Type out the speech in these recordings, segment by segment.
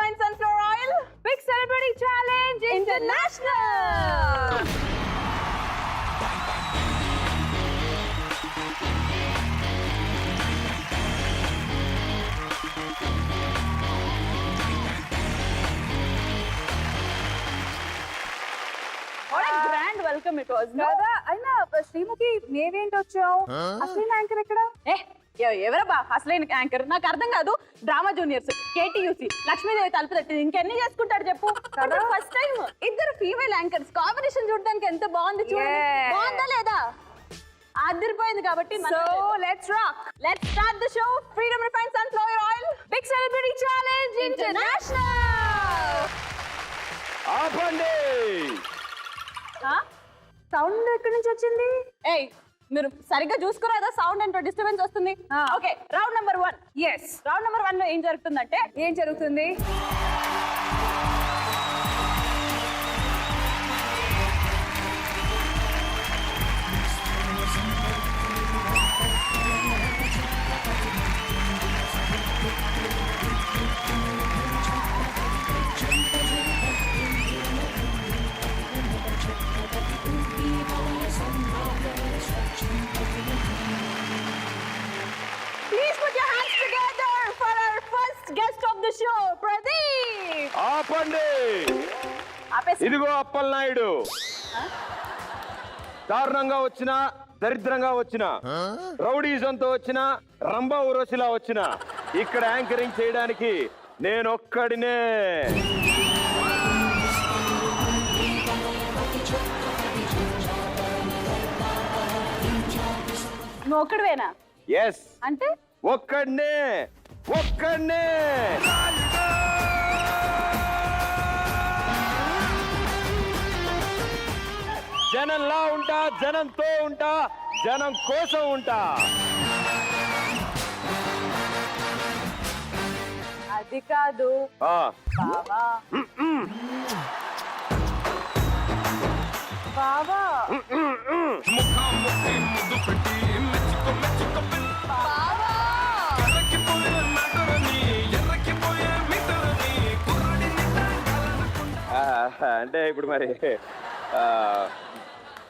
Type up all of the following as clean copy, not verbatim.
Refined Sunflower Oil Big Celebrity Challenge International. What a grand welcome it was. కదా అయినా శ్రీముఖి మేవేంటి వచ్చావు అసలు anchor ఎక్కడ ఎవరబ్బా అసలైన యాంకర్ నాకు అర్థం కాదు. డ్రామా జూనియర్స్, కేటీయూసీ, లక్ష్మీదేవి తలుపు తట్టింది, ఇంకెన్ని చేసుకుంటాడు చెప్పు. ఫస్ట్ టైం ఇద్దరు ఫీమేల్ యాంకర్స్ కాంబినేషన్ చూడడానికి ఎంత బాగుంది. Yeah. బాగుందా లేదా? అదిరిపోయింది కాబట్టి so let's rock. Let's start the show. Freedom refined sunflower oil big celebrity challenge international. ఆపండి. సౌండ్ ఎక్కడి నుంచి వచ్చింది? ఏయ్ మీరు సరిగ్గా చూసుకోరాదా? సౌండ్ ఏంటో డిస్టర్బెన్స్ వస్తుంది. Okay, round number 1. Yes, round number 1 లో ఏం జరుగుతుందంటే ఏం జరుగుతుంది? Please put your hands together for our first guest of the show, Pradeep. ఆపండి. ఆపేసి ఇదిగో అప్పలనాయుడు. దారుణంగా వచ్చిన, దరిద్రంగా వచ్చిన, రౌడీజంతో వచ్చిన, రంభా ఉరోసిలా వచ్చిన, ఇక్కడ యాంకరింగ్ చేయడానికి నేను ఒక్కడినే. నువ్వు ఒక్కడివేనా? ఎస్, అంటే ఒక్కడినే. ఒక్కడినే. జనంలా ఉంటా, జనంతో ఉంటా, జనం కోసం ఉంటా. అది కాదు ఆ, బావా. బావా బావా అంటే ఇప్పుడు మరి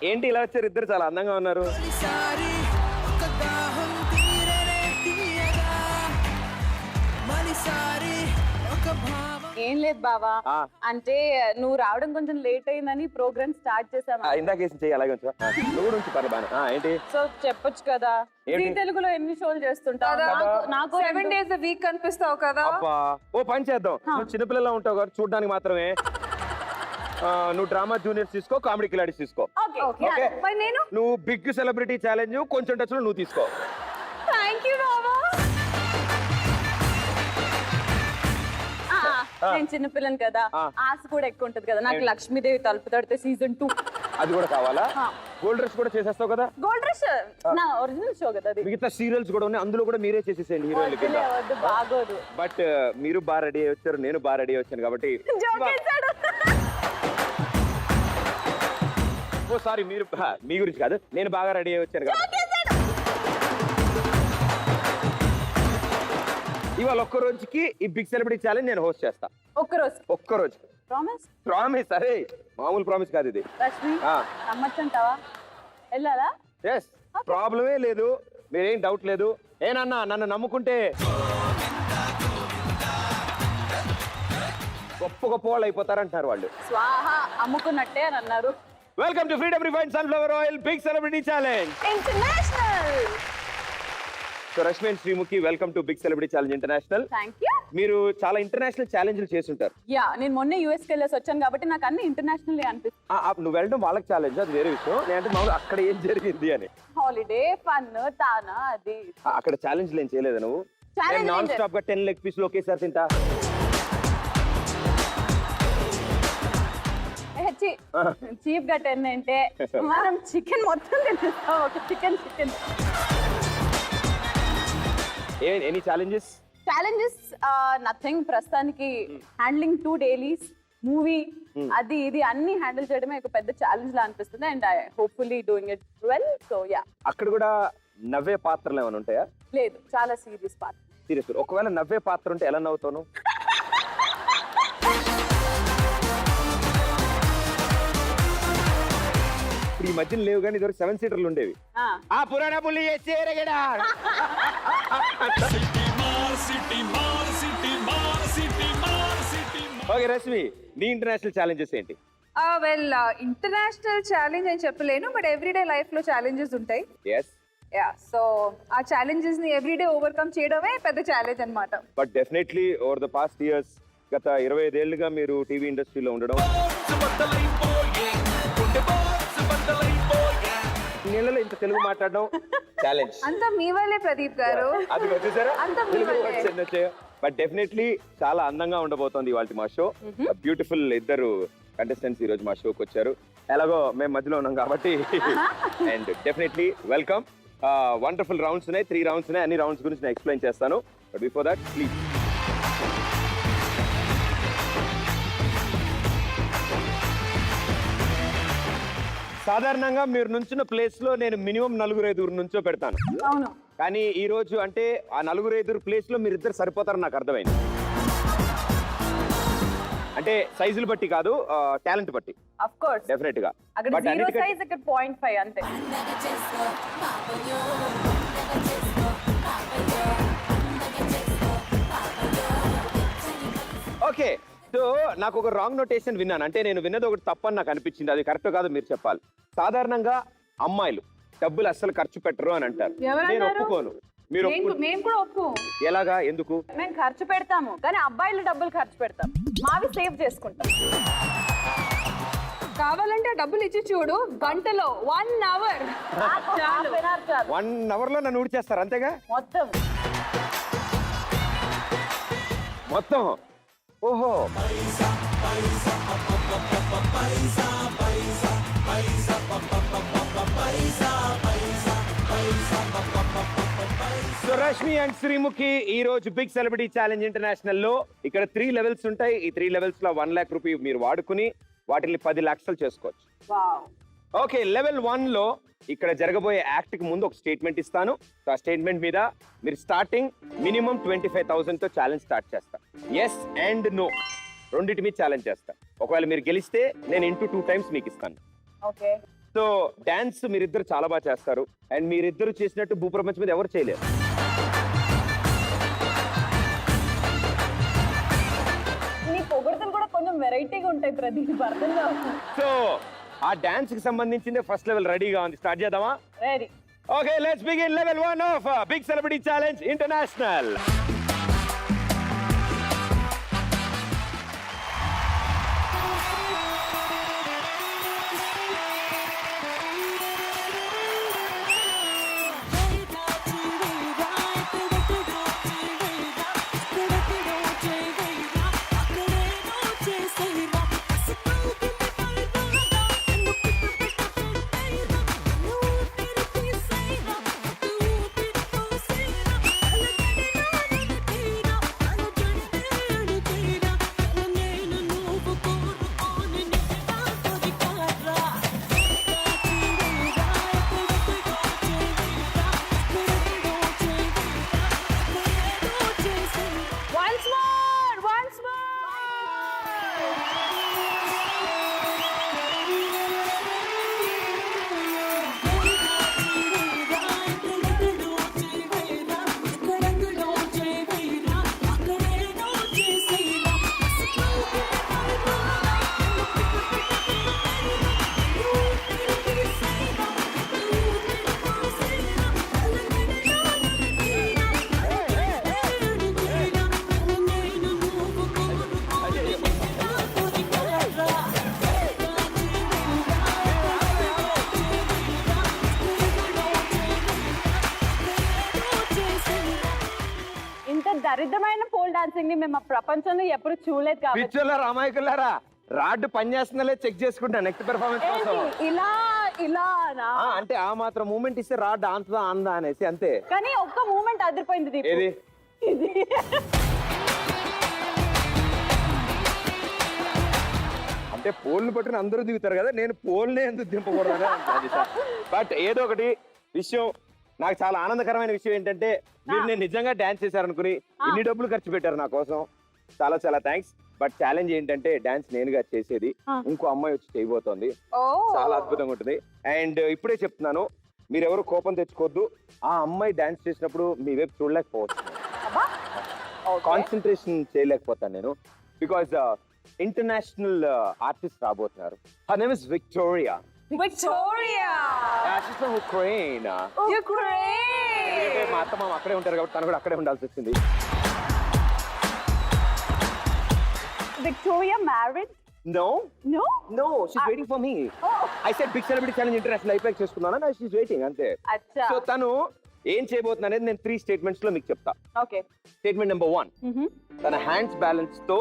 ఏంటి ఇలా వచ్చారు ఇద్దరు? చాలా అందంగా ఉన్నారు. ఏం లేదు బావా, ఆ. అంటే నువ్వు రావడం కొంచెం లేట్ అయిందని ప్రోగ్రామ్ స్టార్ట్ చేసాము. ఇందాకేసి చెయ్యి అలాగే ఉంచు. నువ్వు నుంచి పర్లేదు బాగా. ఏంటి సో చెప్పొచ్చు కదా, ఏంటి? జీ తెలుగులో ఎన్ని షోలు చేస్తుంటావు? కదా. నాకు 7 days a week కనిపిస్తావు కదా. అబ్బా, ఓ పని చేద్దాం. నువ్వు చిన్నపిల్లలా ఉంటావు కాబట్టి చూడడానికి మాత్రమే. నువ్వు డ్రామా జూనియర్స్ తీసుకో, కామెడీ కిలాడీస్ తీసుకో. Okay okay. మరి నేను నువ్వు బిగ్ సెలబ్రిటీ ఛాలెంజ్ కొంచెం టచ్ లో నువ్వు తీసుకో. థ్యాంక్ యూ బాబా. నేను చిన్నపిల్లని కదా, ఆశ కూడా ఎక్కువ ఉంటది కదా. నాకు లక్ష్మీదేవి తలుపు తడితే సీజన్ 2 అది కూడా కావాలా? గోల్డ్ రష్ కూడా చేసేస్తావు కదా. గోల్డ్ రష్ నా ఒరిజినల్ షో కదా అది. మిగతా సీరియల్స్ కూడా ఉన్నాయి, అందులో కూడా మీరే చేసేసేయండి హీరోయిన్ కింద. వద్దులే, వద్దు, బాగోదు. బట్ మీరు బాగా రెడీ అయ్యి వచ్చారు, నేను బాగా రెడీ వచ్చాను కాబట్టి. జోకేశాడు. ఓ సారీ, మీరు మీ గురించి కాదు, నేను బాగా రెడీ అయ్యి వచ్చాను కాబట్టి. ఇవాళ ఒక్క రోజుకి ఈ బిగ్ సెలబ్రిటీ ఛాలెంజ్ నేను హోస్ట్ చేస్తా. ఒక్క రోజు ప్రామిస్. ప్రామిస్. అరే మామూలు ప్రామిస్ కాదు ఇది. లక్ష్మి నమ్మచ్చంటావా? వెళ్ళాలా? ఎస్, ప్రాబ్లమే లేదు, మీరేం డౌట్ లేదు. ఏనన్నా నన్ను నమ్ముకుంటే గొప్ప గొప్ప వాళ్ళు అయిపోతారంటారు వాళ్ళు. స్వాహ అమ్ముకున్నట్టే అని అన్నారు. Welcome to Freedom refined sunflower oil big celebrity challenge international. So Rashmi and Sreemukhi, welcome to big celebrity challenge international. Thank you. మీరు చాలా ఇంటర్నేషనల్ ఛాలెంజ్లు చేస్తుంటారు. యా, నేను మొన్న యూఎస్ కి వెళ్ళేసి వచ్చాను కాబట్టి నాకు అన్ని ఇంటర్నేషనల్ అనిపిస్తుంది. నువ్వు వెళ్ళడం వాళ్ళకి ఛాలెంజ్, అది వేరే విషయం. నేనంటే మామూలు అక్కడ ఏం జరిగింది అని. హాలిడే, ఫన్, తానా, అది. అక్కడ ఛాలెంజ్లు ఏం చేయలేదు నువ్వు? Challenge నాన్ స్టాప్ గా 10 లెగ్ పీస్లు ఒకేసారి తింటా. చీప్ గా 10 అంటే మనం చికెన్ మొత్తం తింటాం. ఒక chicken any challenges? Challenges nothing. ప్రస్తుతానికి హ్యాండ్లింగ్ 2 dailies, మూవీ, అది ఇది అన్ని హ్యాండిల్ చేయడమే ఒక పెద్ద ఛాలెంజ్ లా అనిపిస్తుంది. And I hopefully doing it well. So yeah. అక్కడ కూడా నవ్వే పాత్రలు ఏమైనా ఉంటాయా? లేదు, చాలా సీరియస్ పాత్ర. సీరియస్. ఒకవేళ నవ్వే పాత్ర ఉంటే ఎలా నవ్వుతాను? మధ్యన లేవు కానీ ఇదివరకు 7 సీటర్లు ఉండేవి. ఆ పురాణ పుల్లి చేసి ఓకే రశ్మి, నీ ఇంటర్నేషనల్ ఛాలెంజెస్ ఏంటి? వెల్ ఇంటర్నేషనల్ ఛాలెంజ్ అని చెప్పలేను, బట్ ఎవ్రీడే లైఫ్ లో ఛాలెంజెస్ ఉంటాయి. ఎస్. సో ఆ ఛాలెంజెస్ ని ఎవ్రీడే ఓవర్కమ్ చేయడమే పెద్ద ఛాలెంజ్ అన్నమాట. But definitely over the past years, గత 25 ఏళ్లుగా మీరు టీవీ ఇండస్ట్రీలో ఉండడం, నెలలో ఇంత తెలుగు మాట్లాడడం ఛాలెంజ్. అంతా మీ వల్లే ప్రదీప్ గారు. అది వచ్చేసారా? అంతా మీ వల్లే. బట్ డెఫినెట్లీ చాలా అందంగా ఉండబోతోంది ఇవాళ మా షో. బ్యూటిఫుల్ ఇద్దరు కంటెస్టెంట్స్ ఈ రోజు మా షోకి వచ్చారు. ఎలాగో మేము మధ్యలో ఉన్నాం కాబట్టి and definitely welcome. Wonderful rounds ఉన్నాయి, 3 రౌండ్స్ ఉన్నాయి. అన్ని రౌండ్స్ గురించి నేను ఎక్స్ప్లెయిన్ చేస్తాను. But before that please. సాధారణంగా మీరు నుంచిన ప్లేస్ లో నేను మినిమం 4-5 నుంచో పెడతాను. అవును. కానీ ఈ రోజు అంటే ఆ 4-5 ప్లేస్ లో మీరిద్దరు సరిపోతారని నాకు అర్థమైంది. అంటే సైజులు బట్టి కాదు, టాలెంట్ బట్టి. ఆఫ్ కోర్స్ డెఫినెట్ గా. అక్కడ 0 సైజ్, ఇక్కడ 0.5 అంతే. ఓకే, సో నాకు ఒక రాంగ్ నోటేషన్ విన్నాను. అంటే నేను విన్నది ఒకటి తప్పని నాకు అనిపించింది. అది కరెక్ట్ కాదు మీరు చెప్పాలి. సాధారణంగా అమ్మాయిలు డబ్బులు అస్సలు ఖర్చు పెట్టరు అని అంటారు. నేను ఒప్పుకోను. మీరు మేము కూడా ఒప్పు. ఎలాగా? ఎందుకు? మేము ఖర్చు పెడతాము, కానీ అబ్బాయిలు డబ్బులు ఖర్చు పెడతాం. మావి సేవ్ చేసుకుంటాం. కావాలంటే డబ్బులు ఇచ్చి చూడు, గంటలో 1 అవర్ 1 అవర్ లో నన్ను ఊడ్చేస్తారు అంతేగా? మొత్తం ఓహో. సో రష్మి అండ్ శ్రీముఖి ఈ రోజు బిగ్ సెలబ్రిటీ ఛాలెంజ్ ఇంటర్నేషనల్ లో ఇక్కడ 3 లెవెల్స్ ఉంటాయి. ఈ 3 లెవెల్స్ లో 1 lakh రూపీ మీరు వాడుకుని వాటిని 10 lakhs చేసుకోవచ్చు. ఓకే, లెవెల్ 1 లో ఇక్కడ జరగబోయే యాక్ట్ కి ముందు ఒక స్టేట్మెంట్ ఇస్తాను. ఆ స్టేట్మెంట్ మీద మీరు స్టార్టింగ్ మినిమం 25,000 తో ఛాలెంజ్ స్టార్ట్ చేస్తా. ఎస్ అండ్ నో రెండింటి మీద ఛాలెంజ్ చేస్తా. ఒకవేళ మీరు గెలిస్తే నేను ఇంటూ 2 times మీకు ఇస్తాను. ఓకే. సో డాన్స్ మీరిద్దరు చాలా బాగా చేస్తారు. అండ్ మీరిద్దరు చేసినట్టు భూప్రపంచం మీద ఎవరు చేయలేరు. నీ పొగడ్తలు కూడా కొంచెం వెరైటీగా ఉంటాయి ప్రదీప్, అర్థం కాదు. సో ఆ డాన్స్ కి సంబంధించింది ఫస్ట్ లెవెల్ రెడీగా ఉంది. స్టార్ట్ చేద్దామా? Ready. Okay, let's begin level 1 of big celebrity challenge international. దరిద్రమైన పోల్ డాన్సింగ్ ని మేము ప్రపంచంలో ఎప్పుడు చూడలేదు. కాబట్టి పిచ్చోళ్ళారా, అమాయకులారా, రాడ్ పని చేస్తుందో చెక్ చేసుకుంటా నెక్స్ట్ పెర్ఫార్మెన్స్ కోసం. ఇలా ఇలా అంటే ఆ మాత్రం మూమెంట్ ఇస్తే రాడ్ ఆంతదా అందా అనేసి అంతే. కానీ ఒక్క మూమెంట్ అదిరిపోయింది దీపు. ఏది? అంటే పోల్ని పట్టుకుని అందరూ దిగుతారు కదా, నేను పోల్నే ఎందుకు దింపకూడదు. బట్ ఏదో ఒకటి విషయం నాకు చాలా ఆనందకరమైన విషయం ఏంటంటే మీరు నేను నిజంగా డాన్స్ చేశారనుకుని ఇన్ని డబ్బులు ఖర్చు పెట్టారు నా కోసం. చాలా చాలా థ్యాంక్స్. బట్ ఛాలెంజ్ ఏంటంటే డాన్స్ నేనుగా చేసేది, ఇంకో అమ్మాయి వచ్చి చేయబోతోంది. ఓ చాలా అద్భుతంగా ఉంటుంది. అండ్ ఇప్పుడే చెప్తున్నాను, మీరెవరు కోపం తెచ్చుకోవద్దు. ఆ అమ్మాయి డాన్స్ చేసినప్పుడు మీ వైపు చూడలేకపోవచ్చు, కాన్సన్ట్రేషన్ చేయలేకపోతాను నేను, బికాజ్ ఇంటర్నేషనల్ ఆర్టిస్ట్ రాబోతున్నారు. Her name is Victoria. Victoria Ukraine. Ukraine మా అత్త మామ అక్కడే ఉంటారు కాబట్టి తను కూడా అక్కడే ఉండాల్సి వచ్చింది. Victoria married? No, No? no, she's waiting for me. Oh. I said Big Celebrity Challenge International అయిపోయాక చేసుకున్నాను, now she's waiting అంతే. అచ్చా. సో తను ఏం చేయబోతున్నా అనేది నేను 3 స్టేట్మెంట్స్ లో మీకు చెప్తా. Okay. స్టేట్మెంట్ నెంబర్ 1, తన హ్యాండ్స్ బ్యాలెన్స్ తో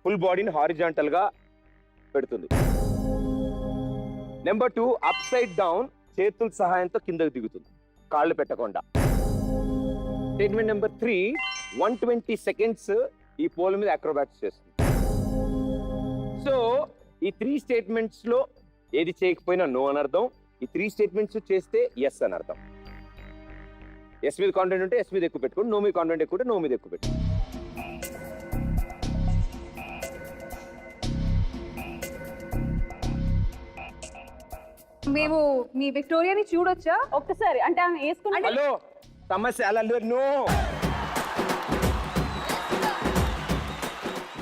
ఫుల్ బాడీని హారిజాంటల్ గా పెడుతుంది. నెంబర్ 2, అప్ సైడ్ డౌన్ చేతుల సహాయంతో కిందకి దిగుతుంది, కాళ్ళు పెట్టకుండా. స్టేట్మెంట్ నెంబర్ 3, 120 సెకండ్స్ ఈ పోల్ మీద అక్రోబాట్స్ చేస్తుంది. సో ఈ 3 స్టేట్మెంట్స్ లో ఏది చేయకపోయినా నో అని అర్థం, ఈ 3 స్టేట్మెంట్స్ చేస్తే ఎస్ అని అర్థం. ఎస్ మీద కాన్ఫిడెంట్ ఉంటే ఎస్ మీద ఎక్కువ పెట్టుకోండి, నో మీద కాన్ఫిడెంట్ ఎక్కువ ఉంటే నో మీద ఎక్కువ పెట్టుకోండి. మేము మీ విక్టోరియాని చూడొచ్చా? ఒక్కసారి అంటే ఆమె వేసుకున్న హలో, సమస్య అలా నో.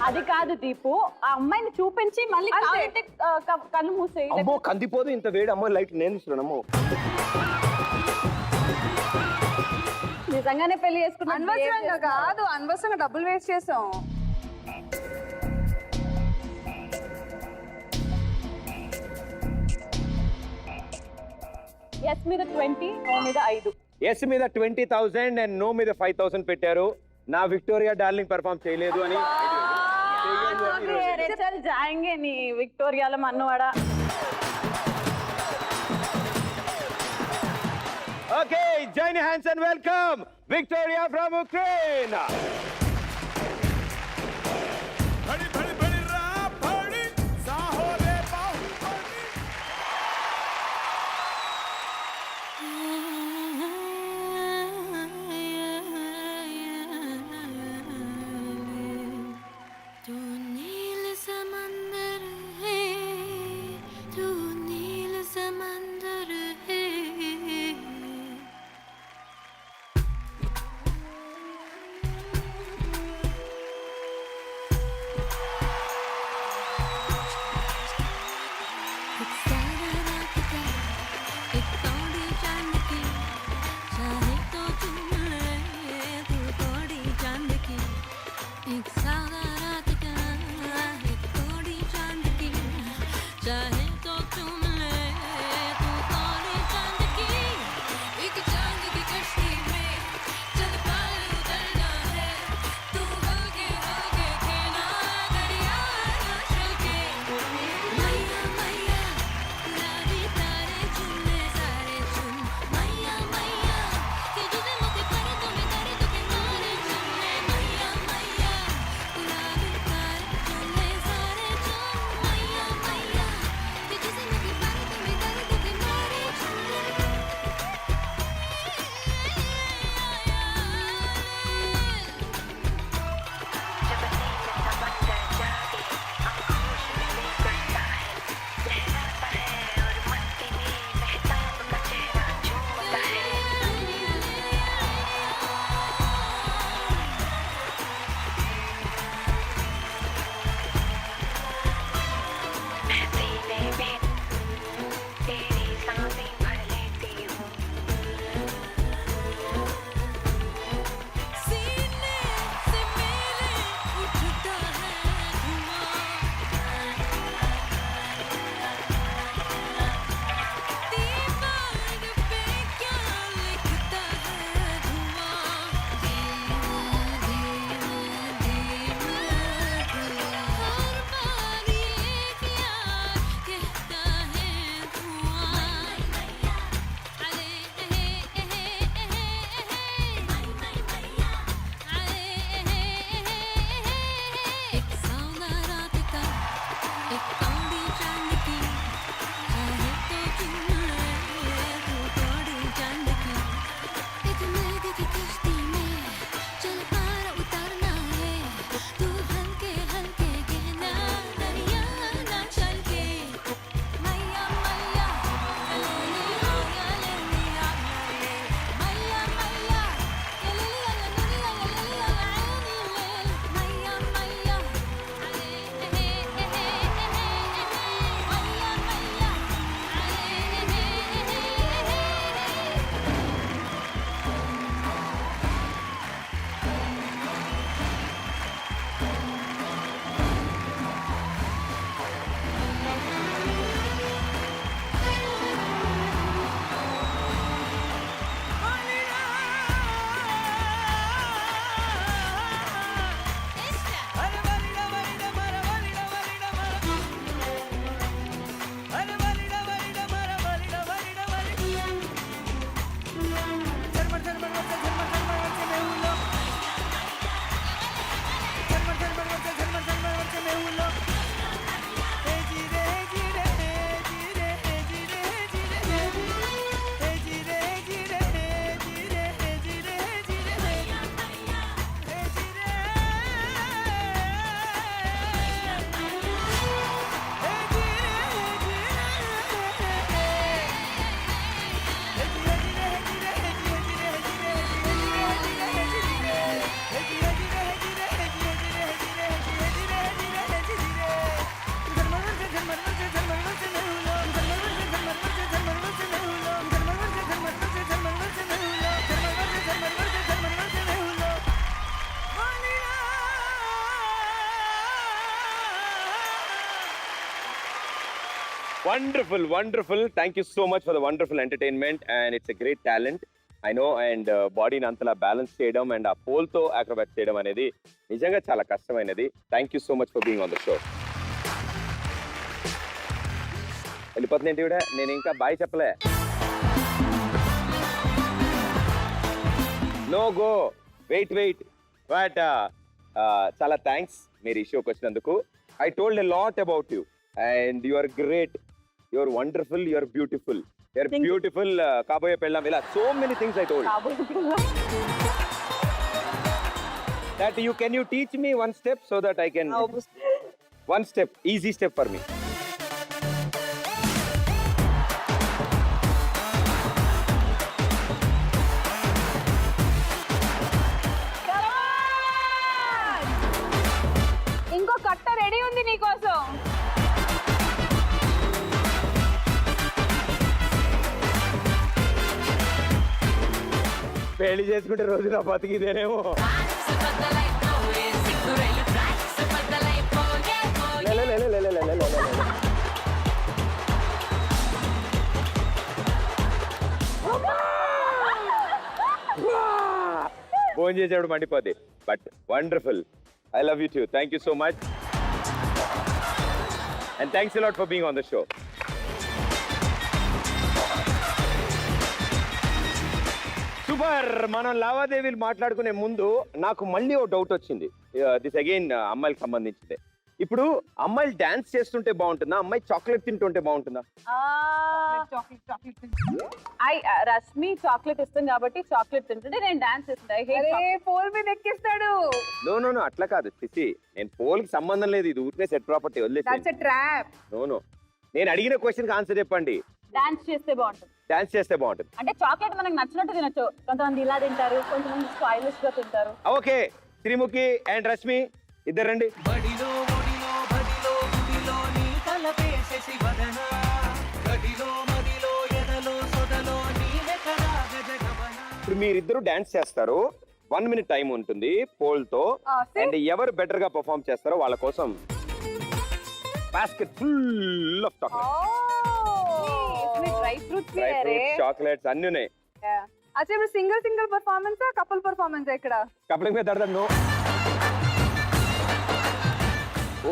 అది కాదు దీపు, ఆ అమ్మాయిని చూపించి మళ్ళీ అంతే. కావాలంటే, కళ్ళు మూసేయి. అమ్మో కందిపోదు ఇంత వేడి, అమ్మో లైట్ నేను ఇస్తున్నాను. నిజంగానే పెళ్లి చేసుకున్నా అనవసరంగా కాదు, అనవసరంగా డబ్బులు వేస్ట్ చేసాం. ఎస్ మీద 20, నో మీద 5. ఎస్ మీద 20,000 అండ్ నో మీద 5,000 పెట్టారు. నా విక్టోరియా డార్లింగ్ పెర్ఫార్మ్ చేయలేదు అని. चल जाएंगे नी विक्टोरियाला Manwada. Okay, join your hands and welcome Victoria from Ukraine. बड़ी बड़ी बड़ी रात बड़ी साहोरे बाहुबली. तू नील समंदर है, तू नील समंदर है. एक सारा रात का एक कौड़ी चांद की, चाहे तो चूम ले तू कौड़ी चांद की. एक सारा रात का एक कौड़ी चांद की, चाहे तो चूम ले तू कौड़ी चांद की. एक चांद की कश्ती में चल पार उतरना है, तू होगे खेना दरिया ना चलके. मैया मैया गुलाबी तारे चुनने सारे चुन, मैया मैया कि तुझे मुझे पर तुम्हें करे तुझे मारे चुनने. मैया मैया गुलाबी तारे चुनने सारे चुन, मैया मैया wonderful wonderful thank you so much for the wonderful entertainment and it's a great talent I know and బాడీని అంతలా బ్యాలెన్స్ చేయడం అండ్ ఆ పోల్తో అక్రోబాట్ చేయడం అనేది నిజంగా చాలా కష్టమైనది. Thank you so much for being on the show. వెళ్ళిపోతుంది ఏంటి కూడా నేను ఇంకా బాయ్ చెప్పలే. నో గో వెయిట్ బట్ చాలా థ్యాంక్స్ మీరు ఈ షోకి వచ్చినందుకు. I told a lot about you and you are great, you are wonderful, you are beautiful, you are beautiful. కాబోయే పెళ్ళాం ఇలా so many things I told. That can you teach me one step so that I can one step, easy step for me. ఇంకో కట్ట ready ఉంది నీకోసం. పెళ్లి చేసుకుంటే రోజు నా బతికిదేనేమో. ఫోన్ చేసేప్పుడు మండిపోద్ది. But wonderful, I love you too. Thank you so much and thanks a lot for being on the show. Super. మనం లావాదేవీలు మాట్లాడుకునే ముందు నాకు మళ్ళీ ఓ డౌట్ వచ్చింది. దిస్ అగైన్ అమ్మాయిలకు సంబంధించింది. ఇప్పుడు అమ్మాయిలు డాన్స్ చేస్తుంటే బాగుంటుందా, అమ్మాయి చాక్లెట్ తింటుంటే బాగుంటుందా? రష్మి చాక్లెట్ ఇస్తుంది కాబట్టి చాక్లెట్ తింటుంటే నేను డాన్స్ చేస్తుంటా. పోల్ మీద ఎక్కిస్తాడు. నో అట్లా కాదు శిశి, నేను పోల్కి సంబంధం లేదు, ఇది ఊరికే సెట్ ప్రాపర్టీ వదిలేసి. ట్రాప్. నో నేను అడిగిన క్వశ్చన్ కి ఆన్సర్ చెప్పండి. డాన్స్ చేస్తే బాగుంటుంది. డాన్స్ చేస్తే బాగుంటుంది అంటే చాక్లెట్ మనకు నచ్చినట్టు తినొచ్చు. కొంతమంది ఇలా తింటారు, కొంతమంది స్టైలిష్ గా తింటారు. ఓకే, శ్రీముఖి అండ్ రష్మి ఇద్దరు రండి. ఇప్పుడు మీరిద్దరు డాన్స్ చేస్తారు. 1 minute టైం ఉంటుంది పోల్ తో. అండ్ ఎవరు బెటర్ గా పర్ఫార్మ్ చేస్తారో వాళ్ళ కోసం basket full of dry fruits chocolates అన్ని ఉన్నాయి. అచ్చా, ఇప్పుడు సింగిల్ పర్ఫార్మెన్స్ కపుల్ పర్ఫార్మెన్స్ ఇక్కడ? కప్లింగ్ మీద దడదను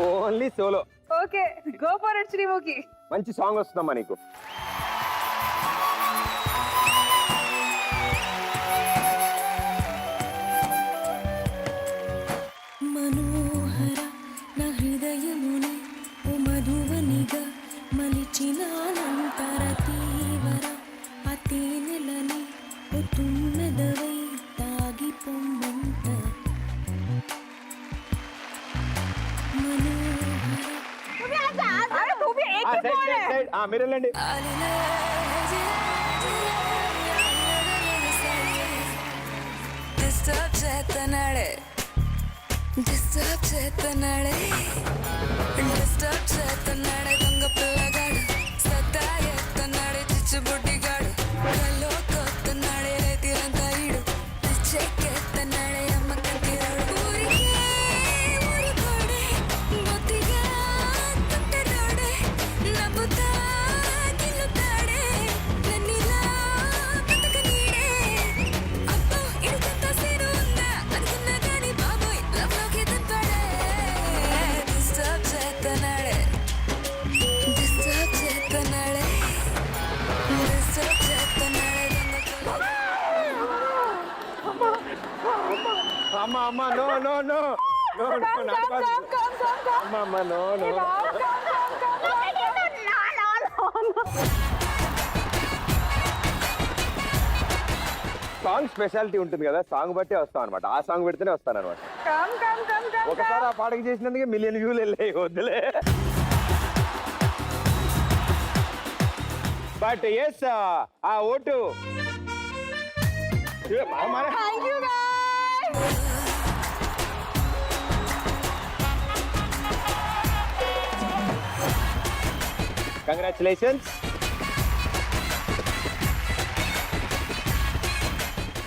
only solo. Okay, go for it Sreemukhi. మంచి సాంగ్ వస్తుందమ్మా నీకు. మనోహర నా హృదయముని ఓ మధువనిగా మలిచినానంతర తీవర అతి నెలని ఓ తుమ్మెదవై తాగి పొమ్మంత మీరు వెళ్ళండి. డిస్టర్బ్ చేస్తున్నాడే దొంగ పిల్లగాడు సత్తా ఎత్తన్నాడే చిచ్చుబుడ్డిగాడు కల్లో కొత్తన్నాడే రైతిరంతా ఈడు చెక్కెత్తన్నాడే అమ్మ కంటిరాడు ఊరుకోడే బొత్తిగా తుంటరాడే నవ్వుతా గిల్లుతాడే నన్నిలా బతక నీడే అబ్బో ఇడికంతా సీను ఉందా అనుకున్నా గాని బాబోయ్ లవ్ లోకి తంతాడే డిస్టర్బ్ చేస్తున్నాడే అమ్మ నో అమ్మ నో సాంగ్ స్పెషాలిటీ ఉంటుంది కదా, సాంగ్ బట్టే వస్తాం అనమాట. ఆ సాంగ్ పెడితేనే వస్తాను అనమాట. ఒకసారి ఆ పాటకి చేసినందుకే మిలియన్ వ్యూలు వెళ్ళాయి. వద్దులే. బట్ ఎస్ ఆ ఓటు కంగ్రాచులేషన్స్.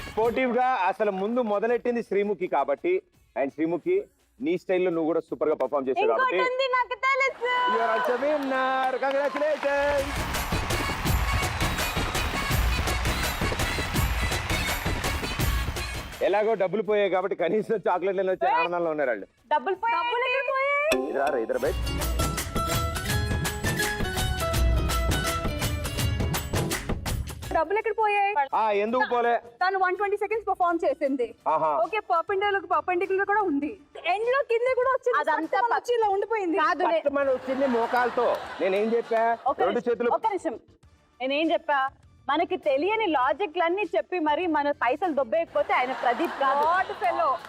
స్పోర్టివ్ గా అసలు ముందు మొదలెట్టింది శ్రీముఖి కాబట్టి, అండ్ శ్రీముఖి నీ స్టైల్లో నువ్వు కూడా సూపర్ గా పర్ఫామ్ చేసావు ఇంకోటి కాబట్టి ఉంది నాకు తెలుసు. you are also winner. Congratulations. ఎలాగో డబ్బులు పోయాయి కాబట్టి కనీసం చాక్లెట్లు వచ్చే ఆనందంలో ఉన్నారు వాళ్ళు. డబ్బులు ఎక్కడ పోయాయి? ఇద్దరు ఇద్దరు బయట డబ్బులు ఎక్కడ పోయాయి? ఎందుకు పోలే? తను 120 సెకండ్స్ పర్ఫార్మ్ చేసింది. ఆహా. ఓకే, పర్పెండిక్యులర్ కూడా ఉంది, ఎండ్ లో కింద కూడా వచ్చింది. అదంతా వచ్చి ఇలా ఉండిపోయింది. కాదు కష్టమని వచ్చింది మోకాలతో. నేనేం చెప్పా? రెండు చేతులు. ఒక నిమిషం, నేనేం చెప్పా? మనకి తెలియని లాజిక్లన్నీ చెప్పి మరి మన పైసలు దొబ్బేయకపోతే ఆయన ప్రదీప్ కాదు.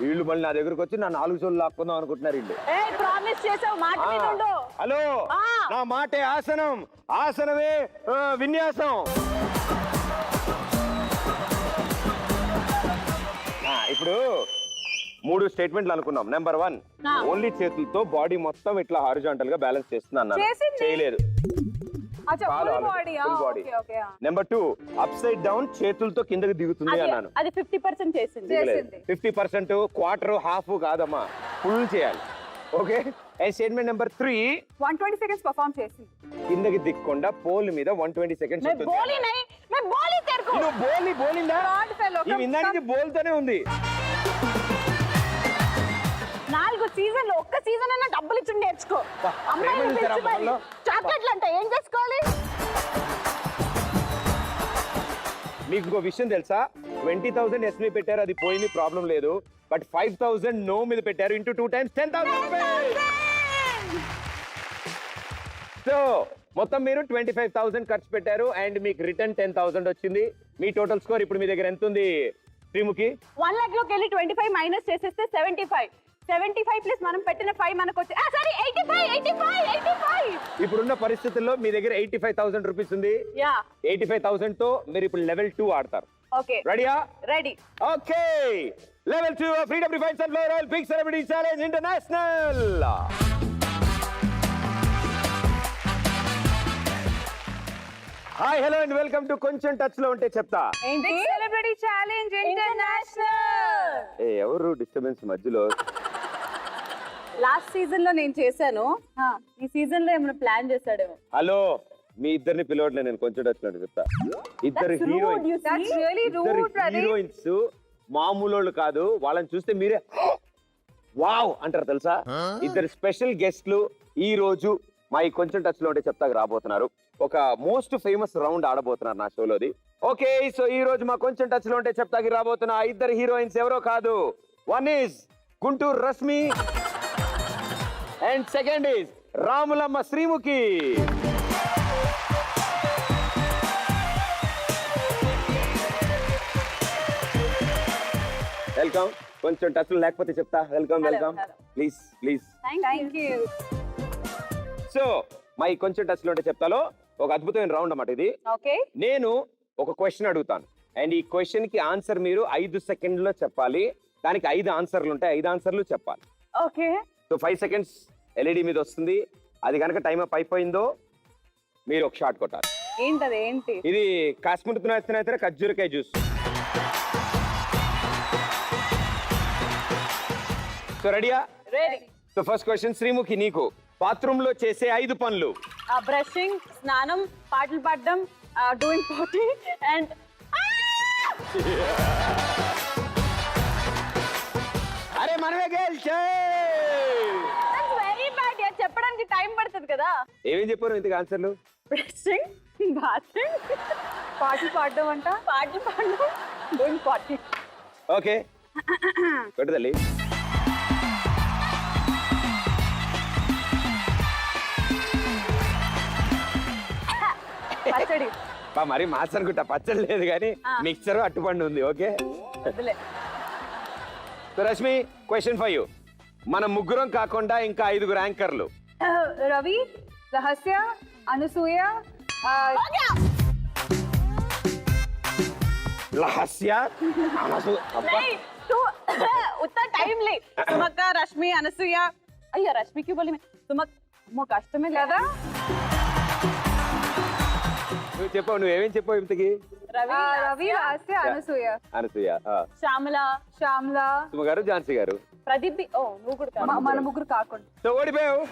వీళ్ళు మళ్ళీ నా దగ్గరకు వచ్చి నా 4 సోళ్ళు లాక్కుందాం అనుకుంటున్నారు వీళ్ళు. ప్రామిస్ చేసావు, మాట మీద ఉండు. హలో, నా మాటే ఆసనం, ఆసనమే విన్యాసం. ఇప్పుడు 3 స్టేట్మెంట్లు అనుకున్నాం. నెంబర్ 1, ఓన్లీ చేతులతో బాడీ మొత్తం ఇట్లా హారిజాంటల్ గా బ్యాలెన్స్ చేస్తున్నా అన్నాను. చేయలేదు. నెంబర్ 2, అప్ సైడ్ డౌన్ చేతులతో కిందకి దిగుతుంది అన్నాను. అది 50% చేసింది. 50%, క్వార్టర్, హాఫ్ కాదమ్మా, ఫుల్ చేయాలి. Okay. And statement number 3, 120 seconds perform చేసింది. కిందకి దిక్కుండా పోల్ మీద 120 సెకండ్స్ ఉంటుంది. బోలిందా? ఈ ఇందానికి బోల్తోనే ఉంది. 4 సీజన్లు, ఒక్క సీజన్ అయినా డబ్బులు ఇచ్చి నేర్చుకో. చాక్లెట్లు అంటే ఏం చేసుకోవాలి? మీకు ఇంకో విషయం తెలుసా? 20,000 ఎస్మీ పెట్టారు, అది పోయింది, ప్రాబ్లం లేదు. బట్ 5,000 నో మీద పెట్టారు. Into 2 times 10,000. సో మొత్తం మీరు 25,000 ఖర్చు పెట్టారు అండ్ మీకు రిటర్న్ 10,000 వచ్చింది. మీ టోటల్ స్కోర్ ఇప్పుడు మీ దగ్గర ఎంత ఉంది శ్రీముఖి? 1 lakh లోకి వెళ్ళి 25 మైనస్ చేసేస్తే 75 ప్లస్ మనం పెట్టిన 5 మనకు వచ్చి 85. ఇప్పుడున్న పరిస్థితుల్లో మీ దగ్గర 85,000 రూపీస్ ఉంది. 85,000 తో మీరు ఇప్పుడు లెవెల్ 2 ఆడతారు. ఓకే, రెడీయా? Ready. Okay, level 2 freedom refines and flower oil big celebrity challenge international. Hi, hello and welcome to కొంచెం టచ్ లో ఉంటే చెప్తా. Celebrity challenge international. ఎవరు డిస్టర్బెన్స్ మధ్యలో? లాస్ట్ సీజన్ లో నేను చేశాను, ఈ సీజన్ లో ఏమైనా ప్లాన్ చేశాడేమో. హలో, మీ ఇద్దరిని పిలవట్లే, నేను కొంచెం టచ్ లో చెప్తా. ఇద్దరు హీరోయిన్స్ మామూలు కాదు. వాళ్ళని చూస్తే మీరే వావ్ అంటారు తెలుసా. ఇద్దరు స్పెషల్ గెస్ట్లు ఈ రోజు మా ఈ కొంచెం టచ్ లో ఉంటే చెప్తాకి రాబోతున్నారు. ఒక మోస్ట్ ఫేమస్ రౌండ్ ఆడబోతున్నారు నా షోలోది. ఓకే, సో ఈ రోజు మా కొంచెం టచ్ లో ఉంటే చెప్తాకి రాబోతున్న ఇద్దరు హీరోయిన్స్ ఎవరో కాదు. 1 is Guntur Rashmi and second is Ramulamma Sreemukhi. Welcome. కొంచెం టచ్ లో లేకపోతే చెప్తా. Welcome, welcome. Please please. Thank you. So మా ఈ కొంచెం టచ్ లో ఉంటే చెప్తాలో ఒక అద్భుతమైన రౌండ్ అన్నమాట ఇది. ఓకే, నేను ఒక క్వశ్చన్ అడుగుతాను అండ్ ఈ క్వశ్చన్ కి ఆన్సర్ మీరు 5 సెకండ్లో చెప్పాలి. దానికి 5 ఆన్సర్లు ఉంటాయి, 5 ఆన్సర్లు చెప్పాలి. ఓకే. సో 5 seconds ఎల్ఈడి మీద వస్తుంది. అది కనుక టైం అప్ అయిపోయిందో మీరు ఒక షాట్ కొట్టాలి. ఏంటది? ఏంటి ఇది? కాశ్మీర్ తునాయితే ఖర్జూరకాయ జ్యూస్. సో రెడీయా? Ready. So first question Sreemukhi, నీకు బాత్రూమ్ లో చేసే 5 పనులు. బ్రషింగ్, స్నానం, పాటలు పాడడం, డూయింగ్ పార్టీ అండ్ అరే మనమే గెలిచే. Very bad. చెప్పడానికి టైం పడుతుంది కదా. ఏమేం చెప్పారు ఇంతకు ఆన్సర్లు? బ్రషింగ్, బాత్రూమ్, పాటలు పాడడం అంట, పాటలు పాడడం, డూయింగ్ పార్టీ. ఓకే, కొట్టదల్లి. పచ్చడి. మరి మాస్ అనుకుంటా, పచ్చడి లేదు కానీ మిక్చర్, అట్టుపండు ఉంది. Okay. So Rashmi, question for you. మన ముగ్గురం కాకుండా ఇంకా 5 యాంకర్లు. రవి, రహస్య, అనసూయ, రహస్య, उतना टाइम ले. सुमक्का, रश्मि, अनसुया. अయ్యా रश्मि क्यों बोली मैं? सुमक मो కష్టమే కదా. నువ్వు చెప్పావు, నువ్వేమేం చెప్పావు ఇంతకి? రవి, రహస్య, అనసూయ, అనసూయ, శ్యామల, శ్యామల, సుమ గారు, ఝాన్సీ గారు. ప్రదీప్ ఓ నువ్వు కూడా కాదు. మన ముగ్గురు కాకుండా. సో ఓడిపోయావు.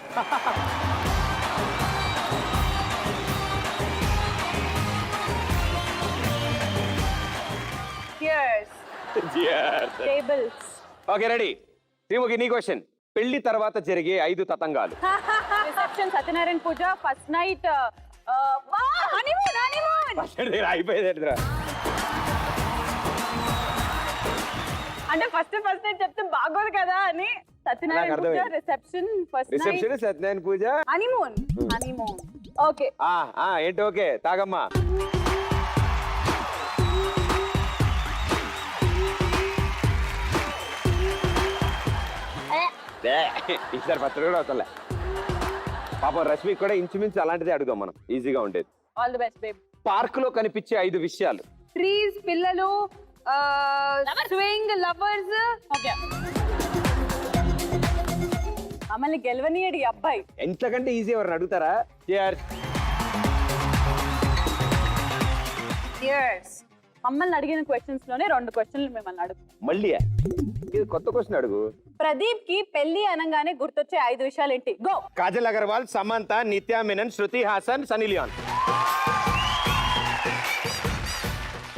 టేబుల్స్. Okay ready. శ్రీముఖి నీ క్వశ్చన్. పెళ్లి తర్వాత జరిగే 5 తతంగాలు. Reception, Satyanarayana puja, first night, honeymoon. అయిపోయేది. అంటే ఫస్ట్ నైట్ చెప్తే బాగోదు కదా అని సత్యనారాయణ నాకు పూజ, అర్థమైంది. Reception, first night, reception, Satyanarayana puja, honeymoon. Okay. ఏంటి ఓకే తాగమ్మా. ఈసారి పచ్చడి కూడా అవుతలే. పాపం రష్మి కూడా ఇంచుమించు అలాంటిదే అడుగుదాం మనం, ఈజీగా ఉండేది. All the best babe. Park లో కనిపించే 5 విషయాలు. ట్రీస్, పిల్లలు, స్వింగ్, లవర్స్. ఓకే. మమ్మల్ని గెలవనీయడు ఈ అబ్బాయి. ఎంతకంటే ఈజీ ఎవరిని అడుగుతారా? Cheers. మమ్మల్ని అడిగిన క్వశ్చన్స్ లోనే 2 క్వశ్చన్లు మిమ్మల్ని అడుగు. మళ్ళీ ఇది కొత్త క్వశ్చన్ అడుగు. ప్రదీప్ కి పెళ్లి అనగానే గుర్తొచ్చే 5 విషయాలు ఏంటి? గో. కాజల్ అగర్వాల్, సమంత, నిత్యా మెనన్, శృతి హాసన్, సనీ లియోన్.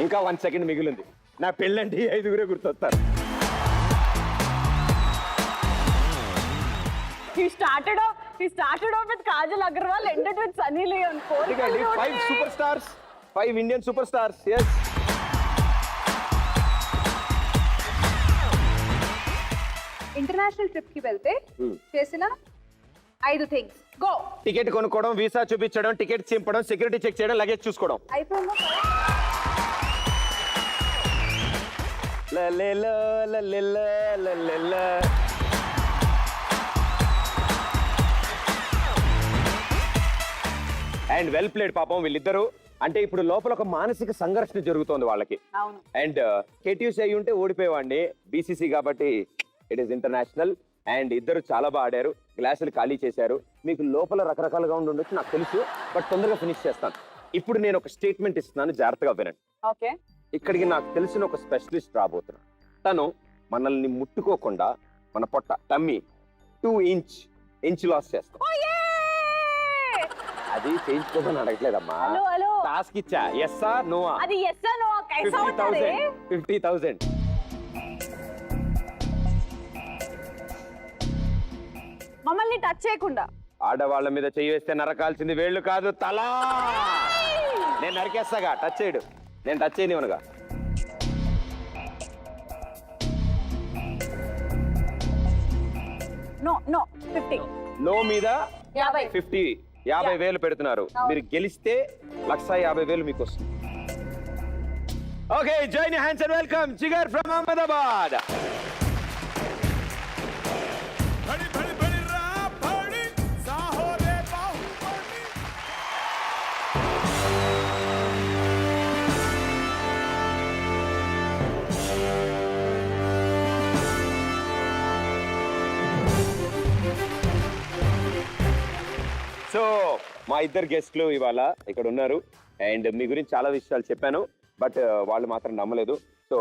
ఇంకా 1 సెకండ్ మిగిలింది. నా పెళ్ళంటే 5గురే గుర్తొస్తారు. He started off with Kajal Agarwal, ended with Sunny Leon. 5 super stars, 5 Indian super stars. yes. International trip కి వెళ్తే చేసిన 5 థింగ్స్. గో. టికెట్ కొనుక్కోవడం, వీసా చూపించడం, టికెట్ చింపడం, సెక్యూరిటీ చెక్ చేయడం, లగేజ్ చూసుకోవడం. అయిపోయిందా? లలలా, లలలా, లలలా. అండ్ వెల్ ప్లేడ్ పాపం వీళ్ళిద్దరు. అంటే ఇప్పుడు లోపల ఒక మానసిక సంఘర్షణ జరుగుతోంది వాళ్ళకి. అవును. అండ్ కేటీయూసీ అయి ఉంటే ఓడిపోయేవాడిని. బీసీసీ కాబట్టి ఇట్ ఈస్ ఇంటర్నేషనల్. అండ్ ఇద్దరు చాలా బాగా ఆడారు, గ్లాసులు ఖాళీ చేశారు. మీకు లోపల రకరకాలుగా ఉండొచ్చు నాకు తెలుసు, బట్ తొందరగా ఫినిష్ చేస్తాను. ఇప్పుడు నేను ఒక స్టేట్మెంట్ ఇస్తున్నాను, జాగ్రత్తగా వినండి. ఓకే. ఇక్కడికి నాకు తెలిసిన ఒక స్పెషలిస్ట్ రాబోతున్నాడు. తను మనల్ని ముట్టుకోకుండా మన పొట్ట టమ్మీ 2 ఇంచ్ లాస్ చేస్తాం. అది చేయించుకోమని అడగలేదమ్మా, హలో. టాస్క్ ఇచ్చా. ఎస్సా నోవా? అది yes or no? కైసా ఉంటది? 50,000. మమ్మల్ని టచ్ చేయకుండా. ఆడవాళ్ళ మీద చెయ్యి వేస్తే నరకాల్సింది వేళ్ళు కాదు, తల. నేను నరికేస్తాగా, టచ్ చేయడు. నేను టచ్ చేయనివనుగా. నో 50. నో మీద 50. 50,000 పెడుతున్నారు. మీరు గెలిస్తే 150,000 మీకు వస్తుంది. Okay, join your hands and welcome Jigar from Ahmedabad. भड़ी भड़ी भड़ी रा भड़ी साहो रे बाहुबली సో మా ఇద్దరు గెస్ట్లు ఇవాళ ఇక్కడ ఉన్నారు. అండ్ మీ గురించి చాలా విషయాలు చెప్పాను, బట్ వాళ్ళు మాత్రం నమ్మలేదు. సో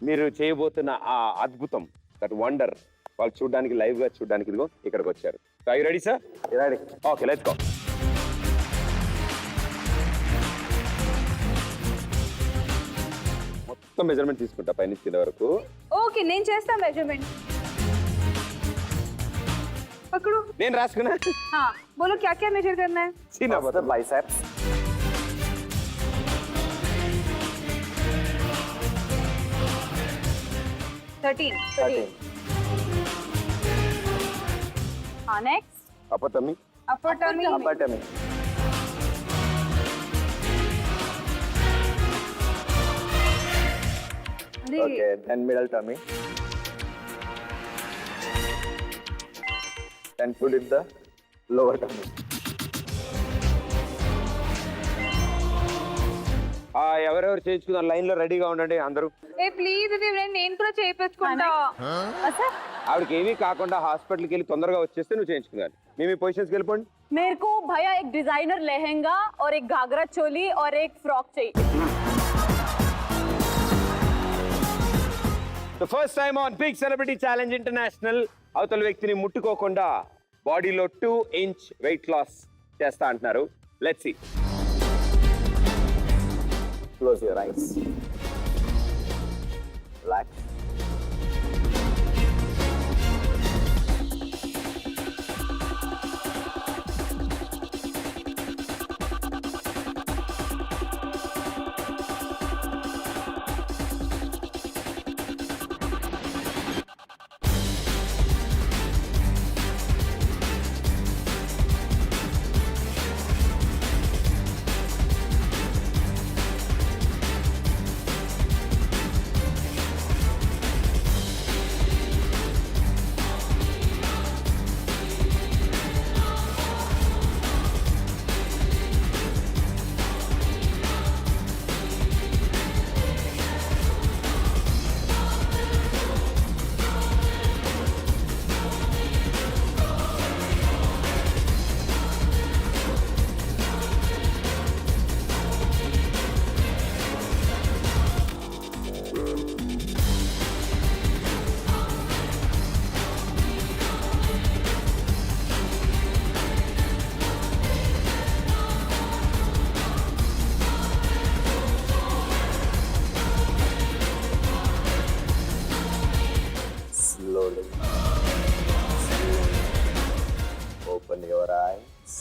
మీరు చేయబోతున్న ఆ అద్భుతం, దట్ వండర్, వాళ్ళు చూడడానికి, లైవ్ గా చూడడానికి ఇదిగో ఇక్కడికి వచ్చారు. So you ready sir? Ready. Okay, let's go. మొత్తం మెజర్మెంట్ తీసుకుంటా పైనుంచి కింద వరకు. ఓకే, నేను చేస్తా మెజర్మెంట్. पकड़ो. నేను రాసుకున్నా. हाँ, बोलो क्या क्या मेजर करना है? सीना बता बाइसेप्स. थर्टीन. हाँ, next. Upper tummy. Upper tummy. Upper tummy. Okay, then middle tummy. Then put it the lower tummy. ఎవరెవరు చేయించుకున్నారు లైన్ లో రెడీగా ఉండండి అందరూ. ఏ ప్లీజ్ ఇది నేను కూడా చేయించుకుంటా. ఆవిడకి ఏమీ కాకుండా హాస్పిటల్కి వెళ్ళి తొందరగా వచ్చేస్తే నువ్వు చేయించుకున్నాను. మేము ఈ పొజిషన్స్కి వెళ్ళిపోండి. मेरे को भैया एक डिजाइनर लहंगा और एक घाघरा चोली और एक फ्रॉक चाहिए. The first time on big celebrity challenge international అవతల వ్యక్తిని ముట్టుకోకుండా బాడీలో 2 inch వెయిట్ లాస్ చేస్తా అంటున్నారు. Let's see. Close your eyes. Relax. Slowly. Open your eyes.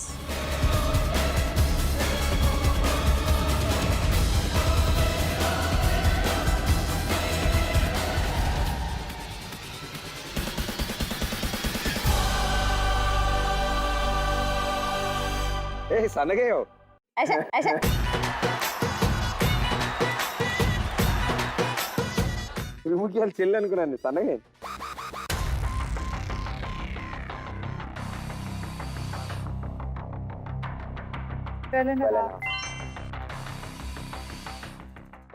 Hey, సన్నగేయో. ऐसे ऐसे విముఖ్యాలు చెల్లి అనుకున్నాను సన్నగే.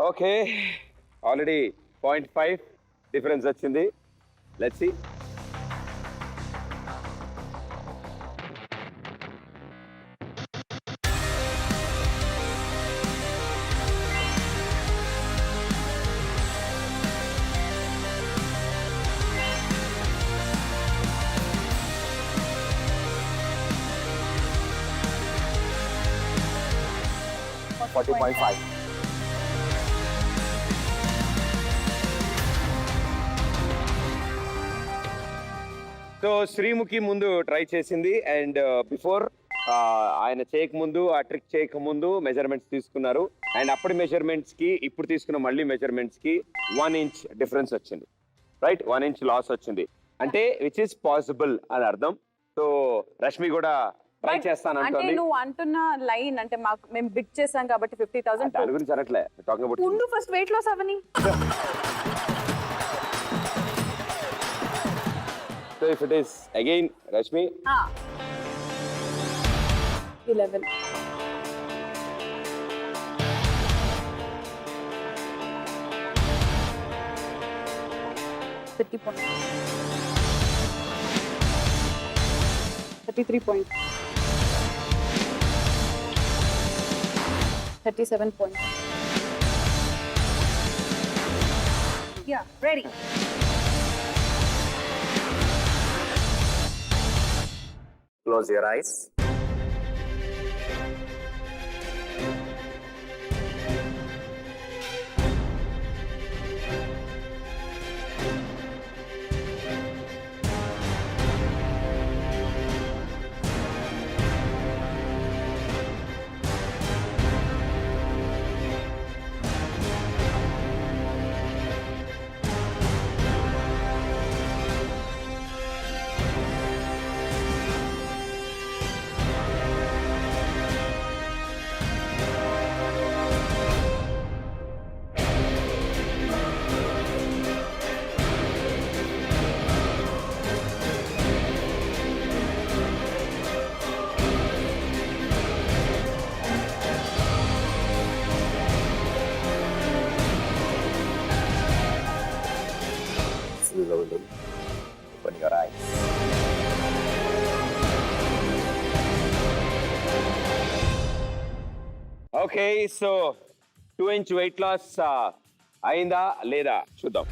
ఓకే, ఆల్రెడీ 0.5 డిఫరెన్స్ వచ్చింది. Let's see. సో శ్రీముఖి ముందు ట్రై చేసింది అండ్ బిఫోర్ ఆయన చేయక ముందు ఆ ట్రిక్ చేయక ముందు మెజర్మెంట్స్ తీసుకున్నారు అండ్ అప్పటి మెజర్మెంట్స్ కి ఇప్పుడు తీసుకున్న మళ్ళీ మెజర్మెంట్స్ కి 1 inch డిఫరెన్స్ వచ్చింది. రైట్, 1 inch లాస్ వచ్చింది అంటే విచ్ ఇస్ పాసిబుల్ అని అర్థం. సో రష్మి కూడా ట్రై చేస్తాను అంటే అంటుంది. నువ్వు అంటున్న లైన్ అంటే మాకు మేము బిట్ చేసాం కాబట్టి 50,000. దాని గురించి అనట్లే, టాకింగ్ అబౌట్ ఉండు ఫస్ట్ వెయిట్ లాస్ అవని. So if it is again Rashmi 11 30 points 33 points 37 points. Yeah ready. Close your eyes. Slowly open your eyes. Okay, so 2 inch weight loss అయిందా లేదా చూద్దాం.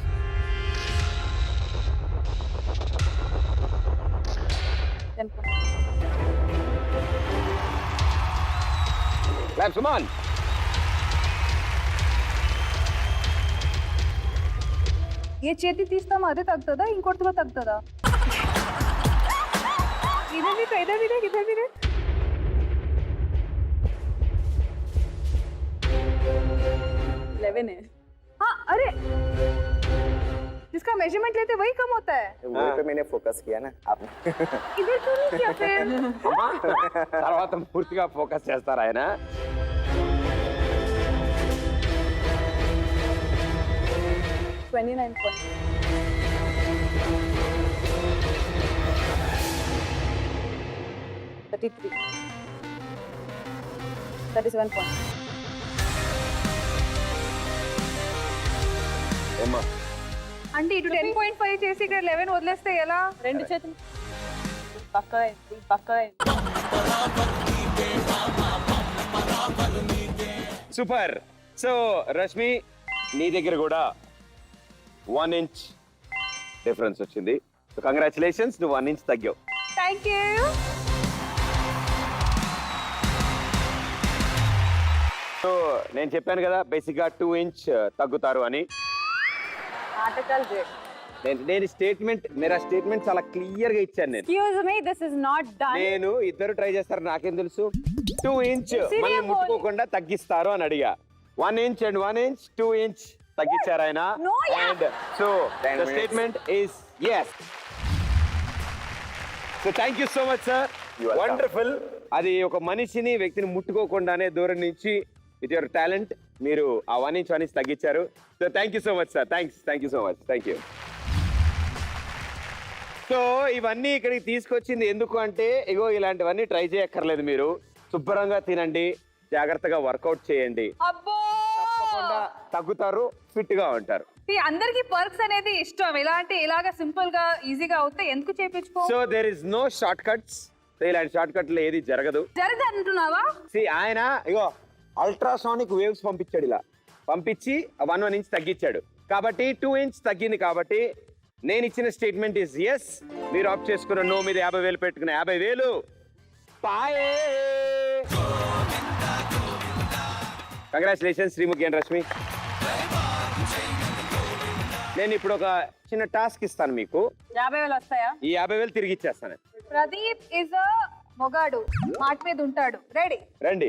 Claps, come on. ఏ చేతి తీస్తామో అదే తగ్గుతుందా ఇంకోటిగా తగ్గుతుందా ఇదే 11 है। हाँ अरे जिसका मेजरमेंट लेते वही कम होता है वही पे मैंने फोकस किया ना आपने इधर क्यों नहीं किया फिर తర్వాత పూర్తిగా ఫోకస్ చేస్తారు ఆయన. 29 point. That is 1 point. ఏమ్మా అంటే ఇటు 10.5 చేసి ఇక్కడ 11 వదిలేస్తే ఎలా రెండు చేతులు పక్క సూపర్. సో రష్మి నీ దగ్గర కూడా 1 ఇంచ్ డిఫరెన్స్ వచ్చింది. సో కంగ్రాచులేషన్స్, నువ్వు 1 ఇంచ్ తగ్గావు. థ్యాంక్ యూ సో నేను చెప్పాను కదా బేసిక్ గా 2 ఇంచ్ తగ్గుతారు అని. నాటకాలు చేయ. నేను స్టేట్మెంట్ చాలా క్లియర్ గా ఇచ్చాను. నేను Excuse me, this is not done. నేను ఇద్దరు ట్రై చేస్తారు నాకేం తెలుసు. 2 ఇంచ్ మళ్ళీ Serious ముట్టుకోకుండా తగ్గిస్తారు అని అడిగా. 1 ఇంచ్ అండ్ 1 ఇంచ్ 2 ఇంచ్ తగ్గించారు ఆయన. No, yeah. And so the statement is yes. So thank you so much sir, wonderful. అది ఒక మనిషిని వ్యక్తిని ముట్టుకోకుండానే దూరం నుంచి విత్ యువర్ టాలెంట్ మీరు ఆ 1 ఇంచ్ తగ్గించారు. So thank you so much sir, thank you so much, thank you. So ఇవన్నీ ఇక్కడికి తీసుకొచ్చింది ఎందుకు అంటే ఇగో ఇలాంటివన్నీ ట్రై చేయక్కర్లేదు. మీరు శుభ్రంగా తినండి, జాగ్రత్తగా వర్కౌట్ చేయండి, అబ్బో తప్పకుండా తగ్గుతారు, ఫిట్ గా ఉంటారు. ఈ అందరికి పర్క్స్ అనేది ఇష్టం. ఇలాగా సింపుల్ గా ఈజీగా అవుతే ఎందుకు చేపించుకో. So there is no short cuts. ఇలాంటి షార్ట్ కట్లు ఏది జరగదు. జరగదు అంటున్నావా? ఆయన ఇగో అల్ట్రాసానిక్ వేవ్స్ పంపించాడు, ఇలా పంపించి 1 ఇంచ్ తగ్గించాడు. కాబట్టి 2 ఇంచ్ తగ్గింది. కాబట్టి నేను ఇచ్చిన స్టేట్మెంట్ ఇస్ ఎస్. మీరు ఆప్ చేసుకున్న నో మీద 50,000 పెట్టుకున్న 50,000 పాయే. Congratulations Sreemukhi and Rashmi. నేను ఇప్పుడు ఒక చిన్న టాస్క్ ఇస్తాను మీకు. 50,000 వస్తాయా? ఈ 50,000 తిరిగి ఇచ్చేస్తాను. ప్రదీప్ ఇస్ అ మొగాడు, మాట మీద ఉంటాడు. రెడీ? రండి.